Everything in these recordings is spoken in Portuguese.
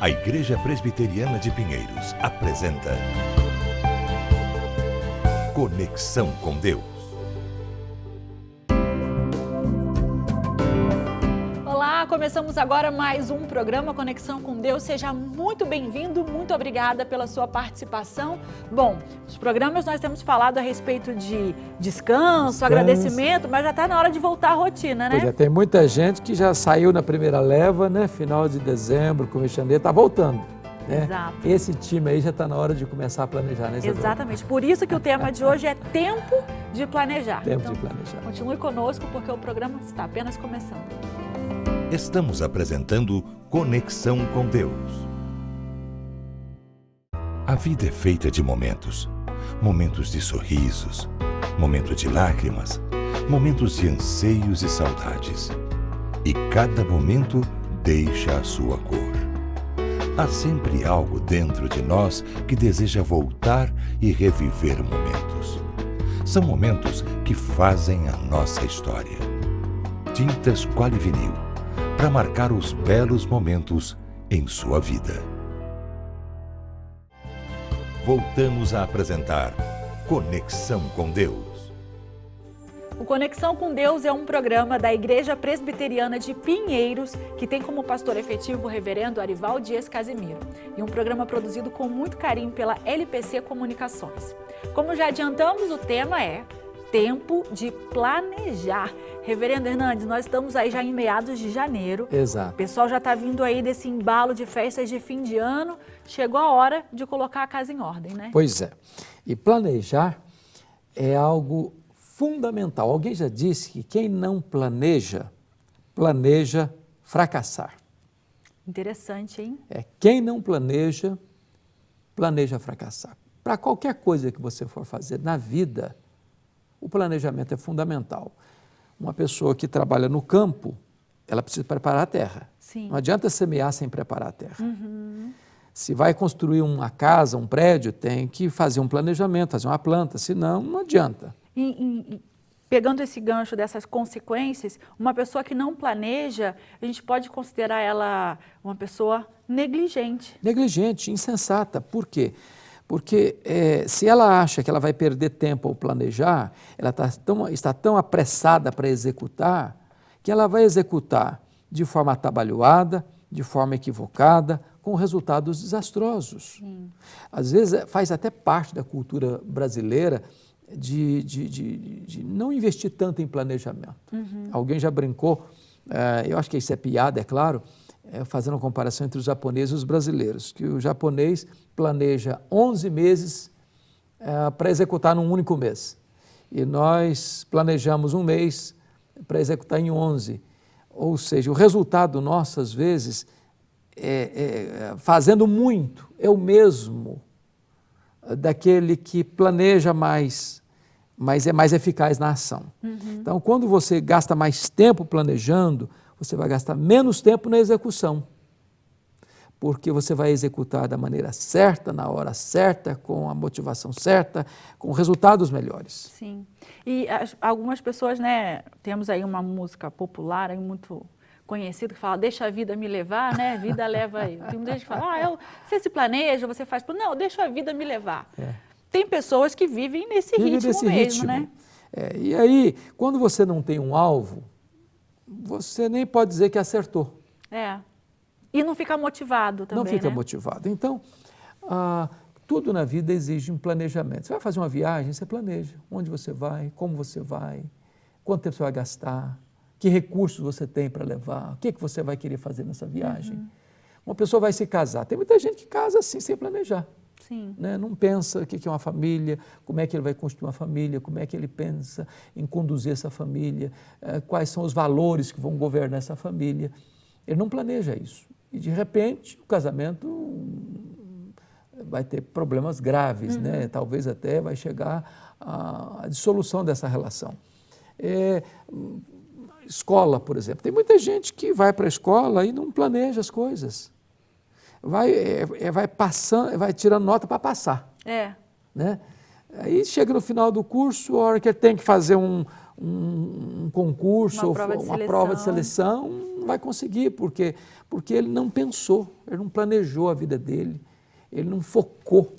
A Igreja Presbiteriana de Pinheiros apresenta Conexão com Deus. Olá, começamos agora mais um programa Conexão com Deus. Seja muito bem-vindo, muito obrigada pela sua participação. Bom, nos programas nós temos falado a respeito de descanso, agradecimento, mas já está na hora de voltar à rotina, né? Pois é, tem muita gente que já saiu na primeira leva, né? Final de dezembro, começo de janeiro, está voltando. Né? Exato. Esse time aí já está na hora de começar a planejar, né, Isadora? Exatamente. Por isso que o tema de hoje é tempo de planejar. Tempo então, de planejar. Continue conosco porque o programa está apenas começando. Estamos apresentando Conexão com Deus. A vida é feita de momentos. Momentos de sorrisos, momentos de lágrimas, momentos de anseios e saudades. E cada momento deixa a sua cor. Há sempre algo dentro de nós que deseja voltar e reviver momentos. São momentos que fazem a nossa história. Tintas Quali-Vinil, para marcar os belos momentos em sua vida. Voltamos a apresentar Conexão com Deus. O Conexão com Deus é um programa da Igreja Presbiteriana de Pinheiros, que tem como pastor efetivo o reverendo Arival Dias Casimiro, e um programa produzido com muito carinho pela LPC Comunicações. Como já adiantamos, o tema é tempo de planejar. Reverendo Hernandes, nós estamos aí já em meados de janeiro. Exato. O pessoal já está vindo aí desse embalo de festas de fim de ano. Chegou a hora de colocar a casa em ordem, né? Pois é. E planejar é algo fundamental. Alguém já disse que quem não planeja, planeja fracassar. Interessante, hein? Quem não planeja, planeja fracassar. Para qualquer coisa que você for fazer na vida, o planejamento é fundamental. Uma pessoa que trabalha no campo, ela precisa preparar a terra. Sim. Não adianta semear sem preparar a terra. Se vai construir uma casa, um prédio, tem que fazer um planejamento, fazer uma planta, senão não adianta. Pegando esse gancho dessas consequências, uma pessoa que não planeja, a gente pode considerar ela uma pessoa negligente. Negligente, insensata. Por quê? Porque se ela acha que ela vai perder tempo ao planejar, ela está tão apressada para executar, que ela vai executar de forma atabalhoada, de forma equivocada, com resultados desastrosos. Sim. Às vezes faz até parte da cultura brasileira de não investir tanto em planejamento. Alguém já brincou, eu acho que isso é piada, é claro, fazendo uma comparação entre os japoneses e os brasileiros, que o japonês planeja 11 meses para executar num único mês. E nós planejamos um mês para executar em 11. Ou seja, o resultado nosso, às vezes, fazendo muito, é o mesmo daquele que planeja mais, mas é mais eficaz na ação. Então, quando você gasta mais tempo planejando, você vai gastar menos tempo na execução, porque você vai executar da maneira certa, na hora certa, com a motivação certa, com resultados melhores. Sim. E algumas pessoas, né, temos aí uma música popular aí muito conhecida que fala, deixa a vida me levar, né, vida leva aí. Tem muita gente que fala, você se planeja, você faz, não, deixa a vida me levar. Tem pessoas que vivem nesse ritmo mesmo, né? E aí, quando você não tem um alvo, você nem pode dizer que acertou. E não fica motivado também, não fica né? motivado. Então, tudo na vida exige um planejamento. Você vai fazer uma viagem, você planeja onde você vai, como você vai, quanto tempo você vai gastar, que recursos você tem para levar, o que você vai querer fazer nessa viagem. Uma pessoa vai se casar. Tem muita gente que casa assim, sem planejar. Sim. Né? Não pensa o que é uma família, como é que ele vai construir uma família, como é que ele pensa em conduzir essa família, quais são os valores que vão governar essa família. Ele não planeja isso. E, de repente, o casamento vai ter problemas graves, né? Talvez até vai chegar à dissolução dessa relação. Escola, por exemplo. Tem muita gente que vai para a escola e não planeja as coisas. Vai passando, vai tirando nota para passar. Né? Aí chega no final do curso, a hora que ele tem que fazer um um concurso, uma prova de seleção, não vai conseguir, porque ele não pensou, ele não planejou a vida dele, ele não focou.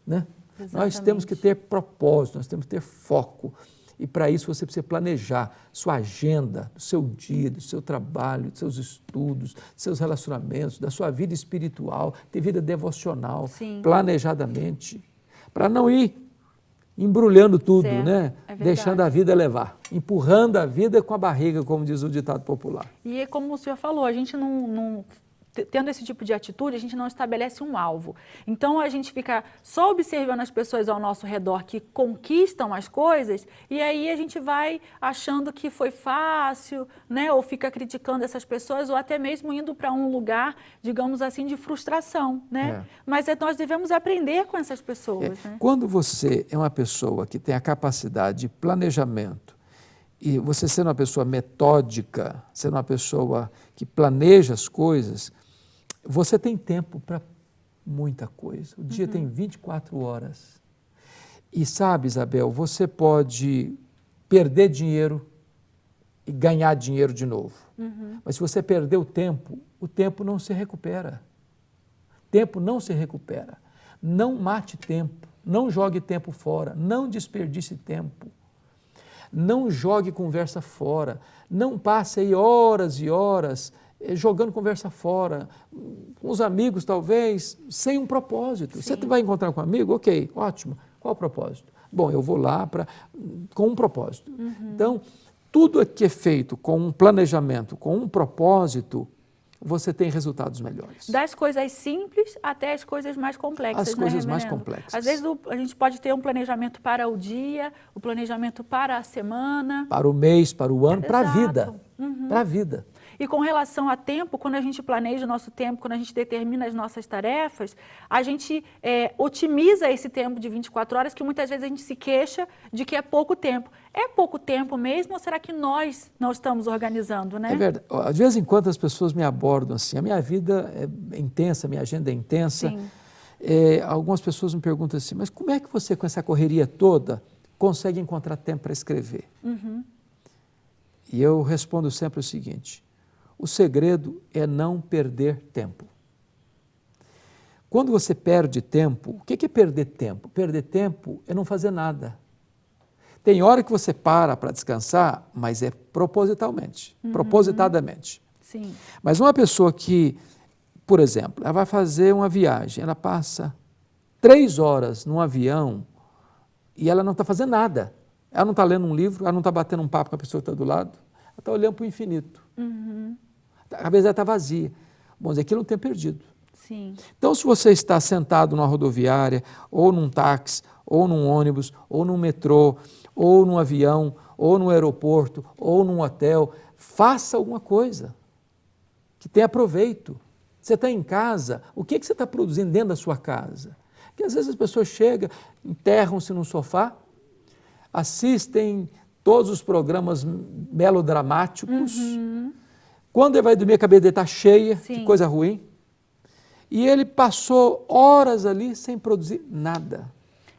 Né? Nós temos que ter propósito, nós temos que ter foco. E para isso você precisa planejar sua agenda, do seu dia, do seu trabalho, dos seus estudos, dos seus relacionamentos, da sua vida espiritual, ter vida devocional, planejadamente, para não ir embrulhando tudo, né? Deixando a vida levar, empurrando a vida com a barriga, como diz o ditado popular. E é como o senhor falou, a gente não tendo esse tipo de atitude, a gente não estabelece um alvo. Então, a gente fica só observando as pessoas ao nosso redor que conquistam as coisas e aí a gente vai achando que foi fácil, né? Ou fica criticando essas pessoas ou até mesmo indo para um lugar, digamos assim, de frustração, né? Mas nós devemos aprender com essas pessoas, né? Quando você é uma pessoa que tem a capacidade de planejamento e você sendo uma pessoa metódica, sendo uma pessoa que planeja as coisas, você tem tempo para muita coisa. O dia tem 24 horas. E sabe, Isabel, você pode perder dinheiro e ganhar dinheiro de novo. Mas se você perder o tempo não se recupera. Tempo não se recupera. Não mate tempo, não jogue tempo fora, não desperdice tempo. Não jogue conversa fora, não passe aí horas e horas jogando conversa fora, com os amigos talvez, sem um propósito. Você vai encontrar com um amigo? Ok, ótimo. Qual o propósito? Bom, eu vou lá com um propósito. Então, tudo que é feito com um planejamento, com um propósito, você tem resultados melhores. Das coisas simples até as coisas mais complexas. As coisas mais complexas. Às vezes a gente pode ter um planejamento para o dia, o planejamento para a semana. Para o mês, para o ano, para a vida. Para a vida. E com relação a tempo, quando a gente planeja o nosso tempo, quando a gente determina as nossas tarefas, a gente otimiza esse tempo de 24 horas, que muitas vezes a gente se queixa de que é pouco tempo. É pouco tempo mesmo ou será que nós não estamos organizando, né? É verdade. De vez em quando as pessoas me abordam assim, a minha vida é intensa, a minha agenda é intensa. Algumas pessoas me perguntam assim, mas como é que você, com essa correria toda, consegue encontrar tempo para escrever? E eu respondo sempre o seguinte: o segredo é não perder tempo. Quando você perde tempo, o que é perder tempo? Perder tempo é não fazer nada. Tem hora que você para descansar, mas é propositalmente, propositadamente. Sim. Mas uma pessoa que, por exemplo, ela vai fazer uma viagem, ela passa 3 horas num avião e ela não está fazendo nada. Ela não está lendo um livro, ela não está batendo um papo com a pessoa que está do lado, ela está olhando para o infinito. A cabeça está vazia. Bom, aquilo é um tempo perdido. Sim. Então, se você está sentado numa rodoviária, ou num táxi, ou num ônibus, ou num metrô, ou num avião, ou num aeroporto, ou num hotel, faça alguma coisa que tenha proveito. Você está em casa, o que você está produzindo dentro da sua casa? Porque às vezes as pessoas chegam, enterram-se no sofá, assistem todos os programas melodramáticos. Quando ele vai dormir, a cabeça dele está cheia de coisa ruim. E ele passou horas ali sem produzir nada,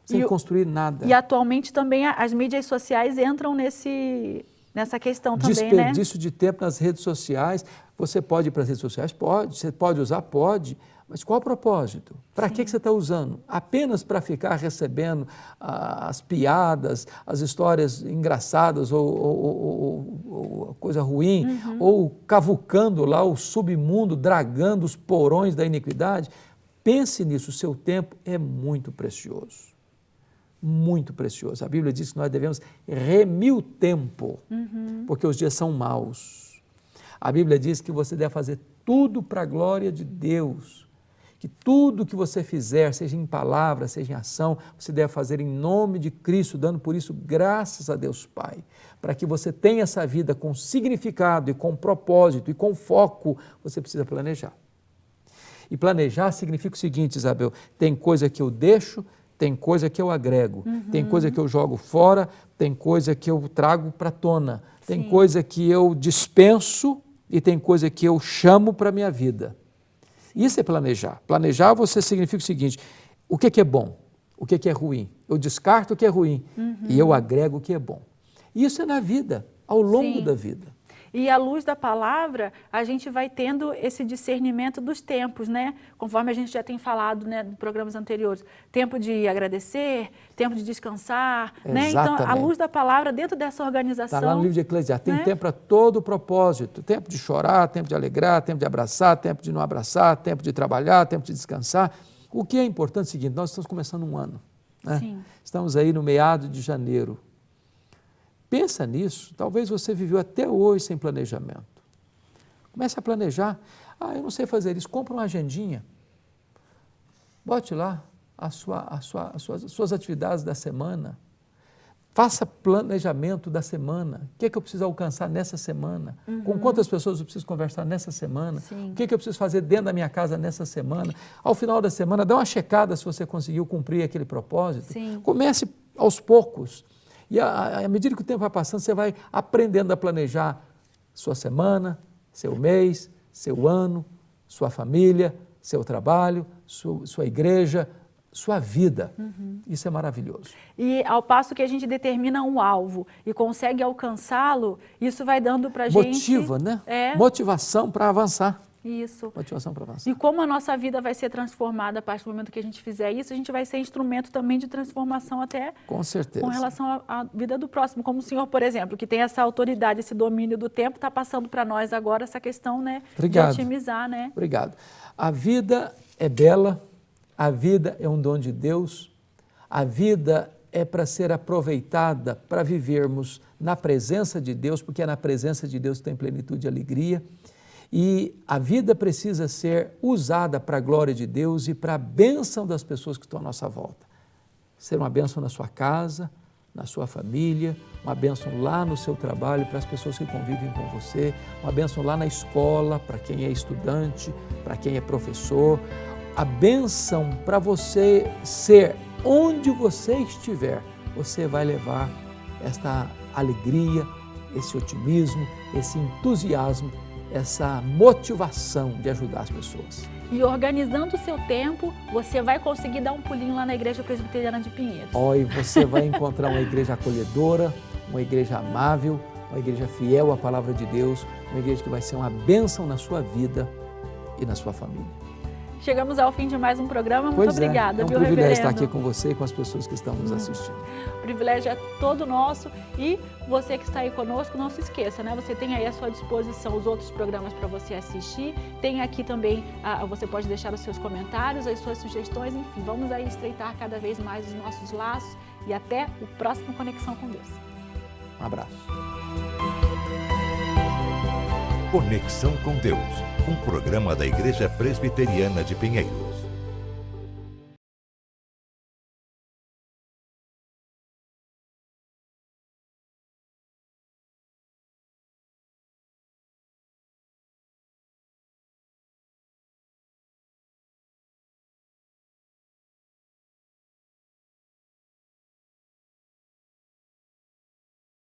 sem construir nada. E atualmente também as mídias sociais entram nessa questão também, né? Desperdício de tempo nas redes sociais. Você pode ir para as redes sociais? Pode. Você pode usar? Pode. Mas qual o propósito? Para que você está usando? Apenas para ficar recebendo as piadas, as histórias engraçadas ou coisa ruim, ou cavucando lá o submundo, dragando os porões da iniquidade? Pense nisso, o seu tempo é muito precioso. Muito precioso. A Bíblia diz que nós devemos remir o tempo, porque os dias são maus. A Bíblia diz que você deve fazer tudo para a glória de Deus. Que tudo que você fizer, seja em palavra, seja em ação, você deve fazer em nome de Cristo, dando por isso graças a Deus Pai. Para que você tenha essa vida com significado e com propósito e com foco, você precisa planejar. E planejar significa o seguinte, Isabel, tem coisa que eu deixo, tem coisa que eu agrego, tem coisa que eu jogo fora, tem coisa que eu trago para a tona, tem coisa que eu dispenso e tem coisa que eu chamo para a minha vida. Isso é planejar. Planejar você significa o seguinte, o que é bom, o que é ruim. Eu descarto o que é ruim e eu agrego o que é bom. Isso é na vida, ao longo Sim. da vida. E à luz da palavra, a gente vai tendo esse discernimento dos tempos, né? Conforme a gente já tem falado, né, em programas anteriores. Tempo de agradecer, tempo de descansar, né? Então, à luz da palavra, dentro dessa organização... Está lá no livro de Eclesiastes, tem né? tempo para todo o propósito. Tempo de chorar, tempo de alegrar, tempo de abraçar, tempo de não abraçar, tempo de trabalhar, tempo de descansar. O que é importante é o seguinte, nós estamos começando um ano, né? Sim. Estamos aí no meado de janeiro. Pensa nisso, talvez você viveu até hoje sem planejamento. Comece a planejar. Eu não sei fazer isso, compra uma agendinha. Bote lá as suas atividades da semana. Faça planejamento da semana. O que é que eu preciso alcançar nessa semana? Com quantas pessoas eu preciso conversar nessa semana? Sim. O que é que eu preciso fazer dentro da minha casa nessa semana? Ao final da semana, dá uma checada se você conseguiu cumprir aquele propósito. Sim. Comece aos poucos. E à medida que o tempo vai passando, você vai aprendendo a planejar sua semana, seu mês, seu ano, sua família, seu trabalho, sua igreja, sua vida. Isso é maravilhoso. E ao passo que a gente determina um alvo e consegue alcançá-lo, isso vai dando para a gente... Motiva, né? É. Motivação para avançar. Isso. Motivação para avançar. E como a nossa vida vai ser transformada a partir do momento que a gente fizer isso, a gente vai ser instrumento também de transformação até Com certeza. com relação à vida do próximo. Como o senhor, por exemplo, que tem essa autoridade, esse domínio do tempo, está passando para nós agora essa questão, né, Obrigado. de otimizar, né? Obrigado. A vida é bela, a vida é um dom de Deus, a vida é para ser aproveitada para vivermos na presença de Deus, porque é na presença de Deus que tem plenitude e alegria. E a vida precisa ser usada para a glória de Deus e para a bênção das pessoas que estão à nossa volta. Ser uma bênção na sua casa, na sua família, uma bênção lá no seu trabalho para as pessoas que convivem com você, uma bênção lá na escola para quem é estudante, para quem é professor, a bênção para você ser onde você estiver, você vai levar esta alegria, esse otimismo, esse entusiasmo, essa motivação de ajudar as pessoas. E organizando o seu tempo, você vai conseguir dar um pulinho lá na Igreja Presbiteriana de Pinheiros. E você vai encontrar uma igreja acolhedora, uma igreja amável, uma igreja fiel à palavra de Deus, uma igreja que vai ser uma bênção na sua vida e na sua família. Chegamos ao fim de mais um programa. Muito obrigada, é um viu, privilégio reverendo? estar aqui com você e com as pessoas que estão nos assistindo. O privilégio é todo nosso e você que está aí conosco, não se esqueça, né? Você tem aí à sua disposição os outros programas para você assistir. Tem aqui também, você pode deixar os seus comentários, as suas sugestões, enfim. Vamos aí estreitar cada vez mais os nossos laços e até o próximo Conexão com Deus. Um abraço. Conexão com Deus, um programa da Igreja Presbiteriana de Pinheiros.